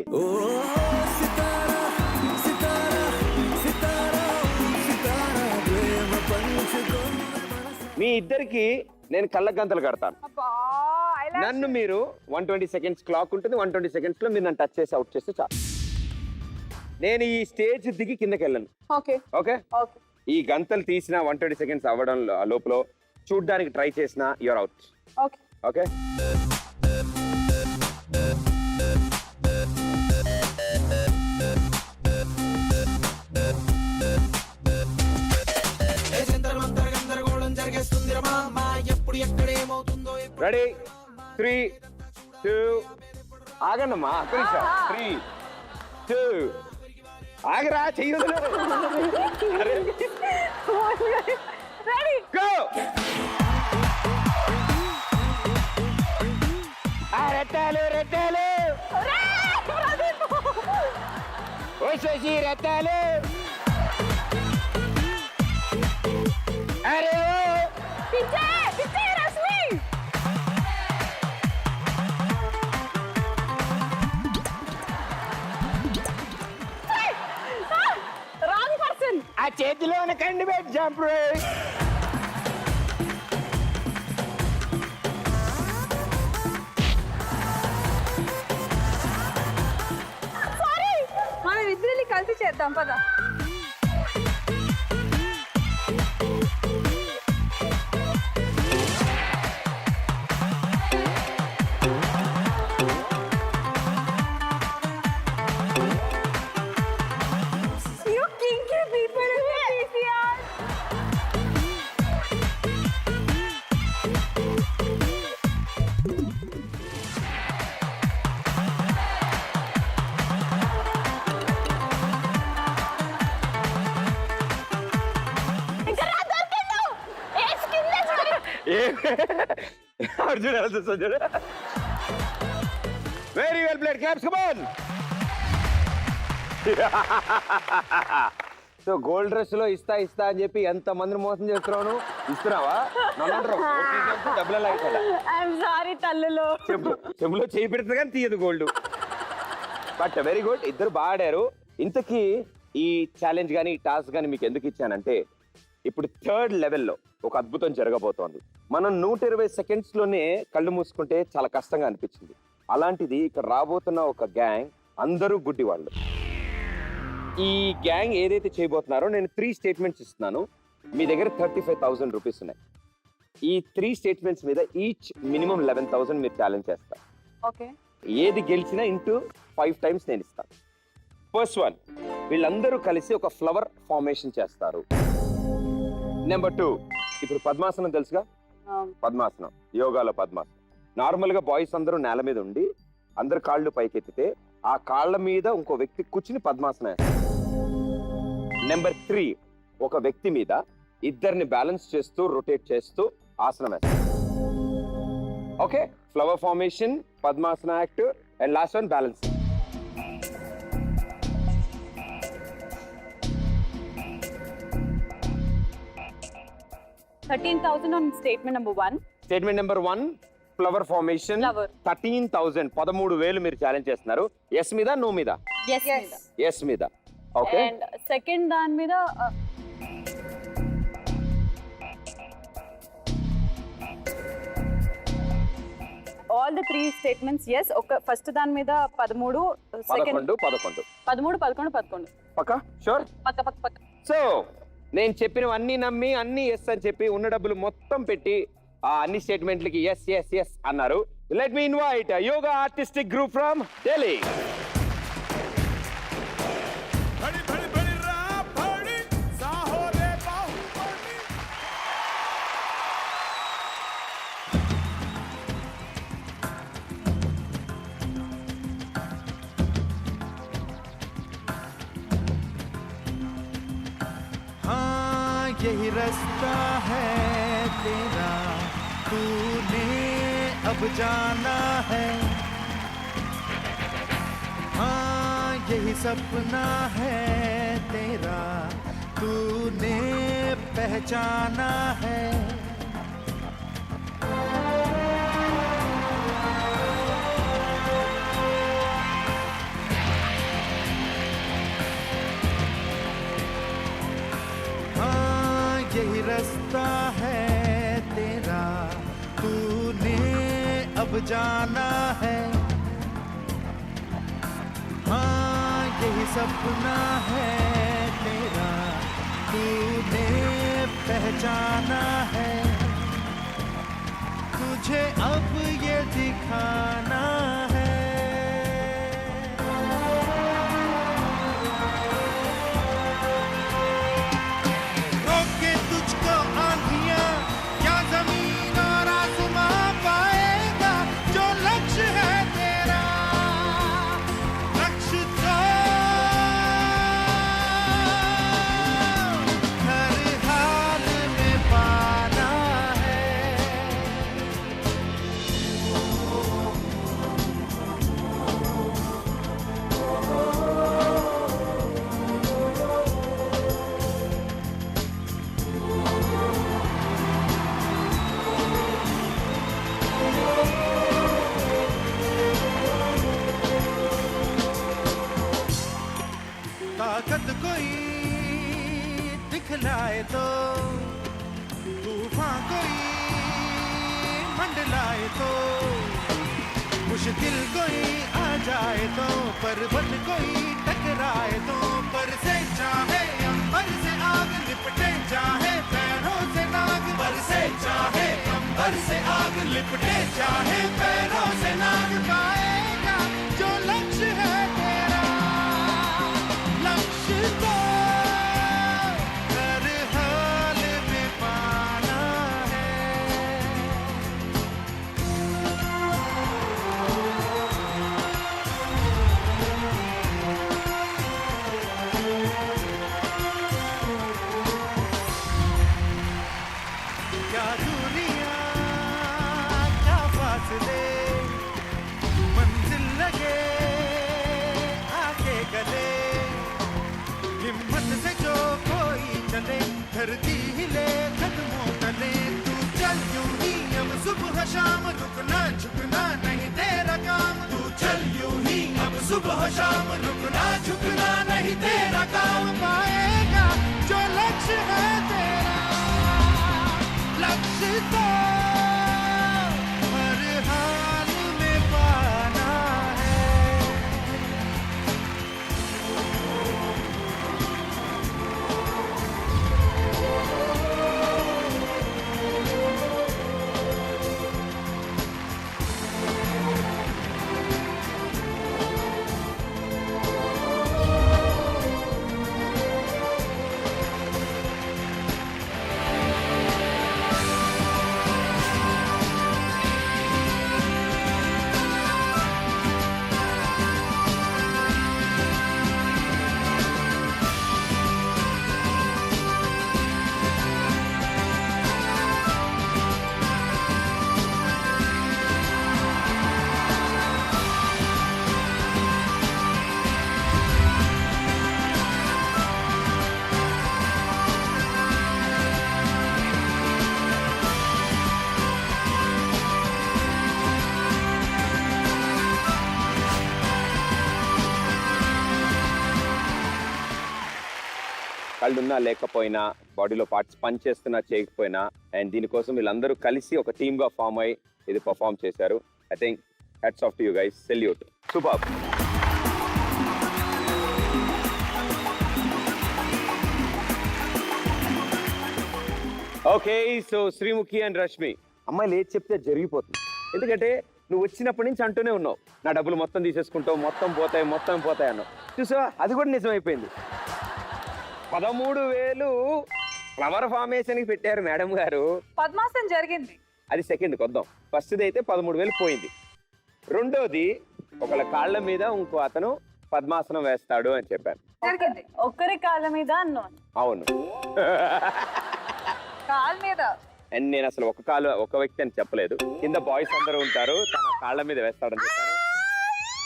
మీ ఇద్దరికి నేను కళ్ళ గంతలు కడతాను. నన్ను మీరు 120 సెకండ్స్ క్లాక్ ఉంటుంది. 120 సెకండ్స్ లో మీరు నన్ను టచ్ చేసి అవుట్ చేస్తే చాలు. నేను ఈ స్టేజ్ దిగి కిందకి వెళ్ళను. Okay okay, okay. ఈ గంతలు తీసిన 120 సెకండ్స్ అవ్వడం లోపల చూడ్డానికి ట్రై చేసిన you're out. Okay okay. Ready 3 2 ఆగండమ్మా, ఒక్క నిమిషం. 3 2 ఆగరా, చెయ్యదు. Ready go. రెట్టాలు రెట్టాలు వచ్చేసి రెట్టాలు. అరే పిచ్చే రష్మి. Wrong person. ఆ చేతిలో కండి పెట్టి జంప్. మనం ఇద్దరిని కలిసి చేద్దాం పద. You kinky people in the PCR. Very well played. Claps, come on. So gold dress లో ఇస్తా అని చెప్పి ఎంత మందిని మోసం చేస్తున్నావు నువ్వు? ఇస్తున్నావా? నన్ను అంటారు, డబ్బులు ఎలా అవుతా? ఐఎమ్ సారీ తల్లులో. చెంబులో చేయి పెడుతుంది కానీ తీయదు గోల్డ్. బట్ వెరీ గుడ్, ఇద్దరు బాగా ఆడారు. ఇంతకీ ఈ ఛాలెంజ్ కానీ ఈ టాస్క్ కానీ మీకు ఎందుకు ఇచ్చానంటే, ఇప్పుడు థర్డ్ లెవెల్లో ఒక అద్భుతం జరగబోతోంది. మనం 120 సెకండ్స్ లోనే కళ్ళు మూసుకుంటే చాలా కష్టంగా అనిపించింది. అలాంటిది ఇక్కడ రాబోతున్న ఒక గ్యాంగ్ అందరూ గుడ్డి వాళ్ళు. ఈ గ్యాంగ్ ఏదైతే చేయబోతున్నారో, నేను 3 స్టేట్మెంట్స్ ఇస్తున్నాను. మీ దగ్గర 35,000 రూపీస్ ఉన్నాయి. ఈ 3 స్టేట్మెంట్స్ మీద ఈచ్ మినిమం 11,000 మీరు ఛాలెంజ్ చేస్తారు. ఓకే, ఏది గెలిచినా ఇంటూ 5 టైమ్స్ నేను ఇస్తాను. ఫస్ట్ వన్, వీళ్ళందరూ కలిసి ఒక ఫ్లవర్ ఫార్మేషన్ చేస్తారు. నెంబర్ 2, ఇప్పుడు పద్మాసనం తెలుసుగా? పద్మాసనం, యోగాలో పద్మాసనం. నార్మల్ గా బాయ్స్ అందరూ నేల మీద ఉండి అందరు కాళ్ళు పైకెత్తితే ఆ కాళ్ళ మీద ఇంకో వ్యక్తి కూర్చుని పద్మాసనం వేస్తారు. నెంబర్ 3, ఒక వ్యక్తి మీద ఇద్దరిని బ్యాలెన్స్ చేస్తూ రొటేట్ చేస్తూ ఆసనం వేస్తారు. Okay, flower formation, padmasana act, and last one balance. $13,000 on statement number 1. Statement number 1, flower formation. Flower. 13,000, 13,000 మీరు ఛాలెంజ్ చేస్తున్నారు. ఎస్ మీద, నో మీద? Yes. ఎస్ మీద. ఓకే, And second దాని మీద all the 3 statements yes. ఒక ఫస్ట్ దాని మీద 13, సెకండ్ 11. 13, 11. పక్కా? షూర్? పక్క. సో నేను చెప్పినవన్నీ నమ్మి అన్ని ఎస్ అని చెప్పి ఉన్న డబ్బులు మొత్తం పెట్టి ఆ అన్ని స్టేట్మెంట్లకి ఎస్ అన్నారు. Let me invite yoga artistic group from Delhi. भड़ी भड़ी भड़ी रा भड़ी साहो रे बाहुबली हाँ यही रास्ता है तेरा, तूने अब जाना है। हाँ यही सपना है तेरा, तूने पहचाना है। हाँ यही रास्ता है तेरा, तूने अब जाना है। हाँ यही सपना है तेरा, तूने पहचाना है। तुझे अब ये दिखाना है। रोके तुझको आंधियां क्या जमीन और आसमां पाएगा, जो लक्ष्य है तेरा लक्ष्य तो हर हाल में पाना है। ताकत कोई दिखलाए तो, तूफान कोई मंडलाए तो, मुश्किल कोई आ जाए तो, पर्वत कोई टकराए तो, पर से चाहे अंबर से आग लिपटे, चाहे पैरों से नाग, पर से चाहे अंबर से आग लिपटे, चाहे पैरों से नाग, पाएगा जो लक्ष्य है तेरा लक्ष्य तो हर हाल में पाना है। क्या दूरियां क्या फासले, मन सुबह शाम रुकना झुकना नहीं तेरा काम, पाएगा जो लक्ष्य है तेरा, लक्ष्य तो हर हाल में पाना है। కళ్ళున్నా లేకపోయినా బాడీలో పార్ట్స్ పనిచేస్తున్నా చేయకపోయినా అండ్ దీనికోసం వీళ్ళందరూ కలిసి ఒక టీమ్ గా ఫామ్ అయ్యి ఇది పర్ఫామ్ చేశారు. I think hats off to you guys, salute, super. Okay, so Sreemukhi and Rashmi, అమ్మాయిలు ఏది చెప్తే జరిగిపోతుంది. ఎందుకంటే నువ్వు వచ్చినప్పటి నుంచి అంటూనే ఉన్నావు నా డబ్బులు మొత్తం తీసేసుకుంటావు, మొత్తం పోతాయి అన్నావు. చూసా, అది కూడా నిజమైపోయింది. 13,000 ఫ్లవర్ ఫార్మేషన్ కి పెట్టారు మేడం గారు. పద్మాసనం జరిగింది, అది సెకండ్ కొద్దాం. ఫస్ట్ది అయితే 13,000 పోయింది. రెండోది ఒకళ్ళ కాళ్ళ మీద ఇంకో అతను పద్మాసనం వేస్తాడు అని చెప్పాను. జరిగింది. ఒక్కరి కాళ్ళ మీద అన్నాను. అవును. కాల్ మీద. అండ్ నేను అసలు ఒక వ్యక్తి అని చెప్పలేదు, కింద బాయ్స్ అందరూ ఉంటారు, తన కాళ్ళ మీద వేస్తాడని చెప్పాను.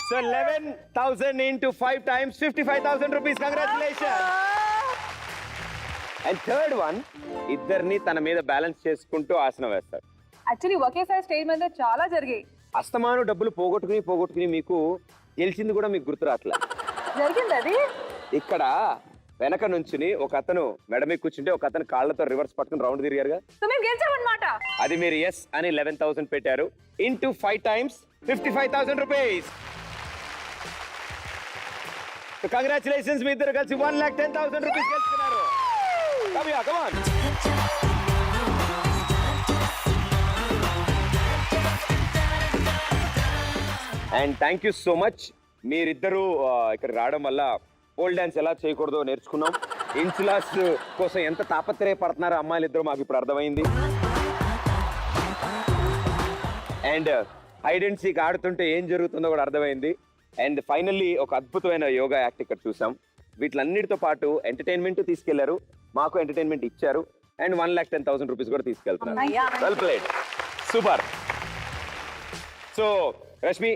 So 11,000 into 5 times 55,000 rupees. Congratulation. And third one, ఇద్దరిని తన మీద బ్యాలెన్స్ చేసుకుంటూ ఆసనం వేస్తాడు. యాక్చువల్లీ ఒకేసారి స్టేజ్ మీద చాలా జరిగాయి. అస్తమాను డబ్బులు పోగొట్టుకుని మీకు గెలిచింది కూడా మీకు గుర్తు రాట్లా. జరిగింది అది. ఇక్కడ వెనక నుంచుని ఒక అతను మెడ మీద కూర్చుంటే ఒక అతను కాళ్ళతో రివర్స్ పట్టుకుని రౌండ్ తిరిగారుగా, సో మేము గెలిచామన్నమాట. అది మీరు ఎస్ అని 11,000 పెట్టారు. into 5 times 55,000 rupees. So congratulations, మీ ఇద్దరు కలిసి 1,10,000 rupees గెలుచుకున్నారు. Come on. And thank you so much. మీరిద్దరూ ఇక్కడ రావడం వల్ల పోల్ డాన్స్ ఎలా చేయకూడదో నేర్చుకున్నాం. ఇన్సులాస్ కోసం ఎంత తాపత్రయపడుతున్నారో అమ్మాయిలు ఇద్దరు మాకు ఇప్పుడు అర్థమైంది. అండ్ హైడ్ అండ్ సీక్ ఆడుతుంటే ఏం జరుగుతుందో కూడా అర్థమైంది. అండ్ ఫైనల్లీ ఒక అద్భుతమైన యోగా యాక్ట్ ఇక్కడ చూసాం. వీటిలన్నిటితో పాటు ఎంటర్టైన్మెంట్ తీసుకెళ్లారు, మాకు ఎంటర్టైన్మెంట్ ఇచ్చారు. అండ్ 1,10,000 rupees కూడా తీసుకెళ్తున్నారు. Well played, super. So Rashmi,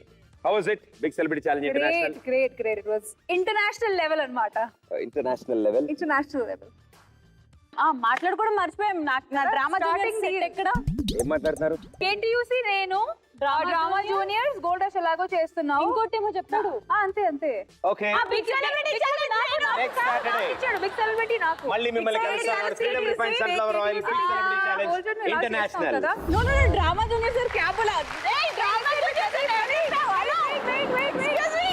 how was it? Big Celebrity Challenge International. Great. It was international level అన్నమాట. International level. International level. మాట్లాడుకోవడం మర్చిపోయాం. నా డ్రామా జూనియర్స్ ఎక్కడ ఏం మాట్లాడుతున్నారు? KTUC నేను డ్రామా జూనియర్స్ గోల్డ్ రష్ ఎలాగో చేస్తున్నాం. ఇంకోటేమో చెప్పాడు. అంతే. Okay, big celebrity next Saturday big celebrity నాకు మళ్ళీ మిమ్మల్ని కలుస్తాను. Freedom refined sunflower oil big celebrity challenge international. No, drama juniors క్యా బోలా? Drama juniors. Wait. Excuse me.